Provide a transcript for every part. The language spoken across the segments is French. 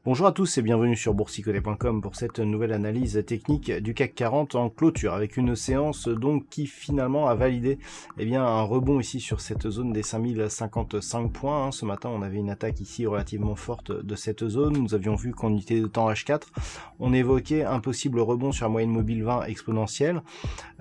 Bonjour à tous et bienvenue sur boursicoté.com pour cette nouvelle analyse technique du CAC 40 en clôture avec une séance donc qui finalement a validé un rebond ici sur cette zone des 5055 points. Ce matin on avait une attaque ici relativement forte de cette zone. Nous avions vu qu'en unité de temps H4 on évoquait un possible rebond sur la moyenne mobile 20 exponentielle.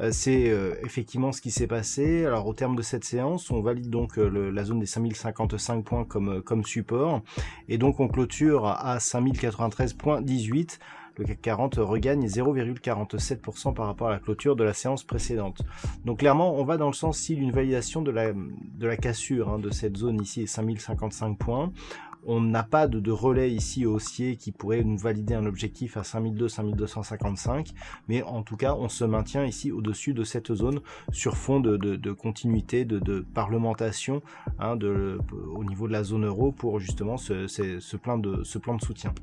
C'est effectivement ce qui s'est passé. Alors au terme de cette séance on valide donc la zone des 5055 points comme support et donc on clôture à 5093.18. Le CAC 40 regagne 0,47% par rapport à la clôture de la séance précédente. Donc clairement, on va dans le sens ici d'une validation de la cassure de cette zone ici, 5055 points. On n'a pas de relais ici haussier qui pourrait nous valider un objectif à 5255, mais en tout cas, on se maintient ici au-dessus de cette zone sur fond de continuité, de parlementation au niveau de la zone euro pour justement ce plan de soutien.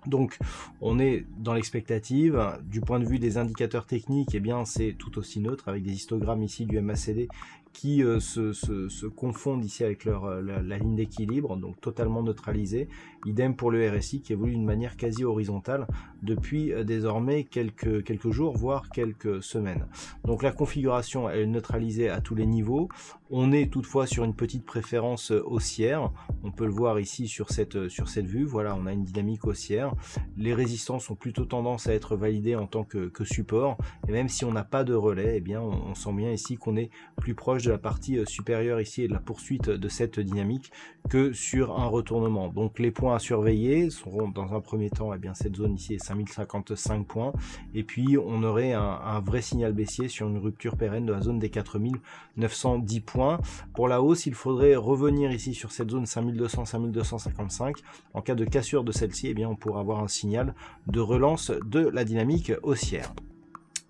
Donc on est dans l'expectative. Du point de vue des indicateurs techniques, c'est tout aussi neutre avec des histogrammes ici du MACD qui se confondent ici avec la ligne d'équilibre, donc totalement neutralisée. Idem pour le RSI qui évolue d'une manière quasi horizontale depuis désormais quelques jours, voire quelques semaines. Donc la configuration elle est neutralisée à tous les niveaux. On est toutefois sur une petite préférence haussière. On peut le voir ici sur cette vue. Voilà, on a une dynamique haussière. Les résistances ont plutôt tendance à être validées en tant que support. Et même si on n'a pas de relais, on sent bien ici qu'on est plus proche de la partie supérieure ici et de la poursuite de cette dynamique que sur un retournement. Donc les points à surveiller seront dans un premier temps cette zone ici est 5055 points et puis on aurait un vrai signal baissier sur une rupture pérenne de la zone des 4910 points. Pour la hausse, il faudrait revenir ici sur cette zone 5200-5255. En cas de cassure de celle-ci, on pourra avoir un signal de relance de la dynamique haussière.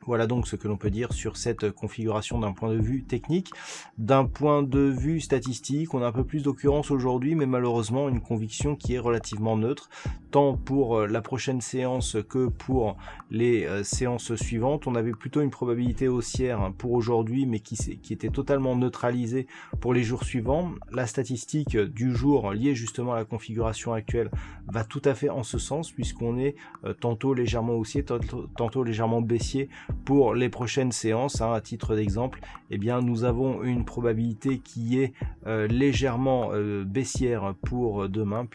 Voilà donc ce que l'on peut dire sur cette configuration d'un point de vue technique. D'un point de vue statistique, on a un peu plus d'occurrence aujourd'hui, mais malheureusement une conviction qui est relativement neutre, tant pour la prochaine séance que pour les séances suivantes. On avait plutôt une probabilité haussière pour aujourd'hui, mais qui était totalement neutralisée pour les jours suivants. La statistique du jour liée justement à la configuration actuelle va tout à fait en ce sens, puisqu'on est tantôt légèrement haussier, tantôt légèrement baissier pour les prochaines séances. À titre d'exemple, nous avons une probabilité qui est légèrement baissière pour demain,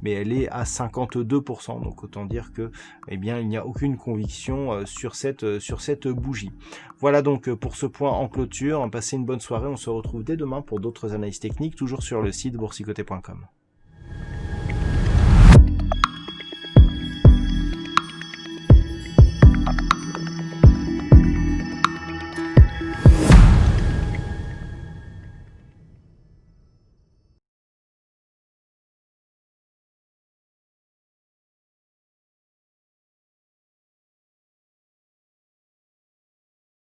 mais elle est à 52%, donc autant dire que il n'y a aucune conviction sur cette bougie. Voilà donc pour ce point en clôture. Passez une bonne soirée, on se retrouve dès demain pour d'autres analyses techniques, toujours sur le site boursicoté.com.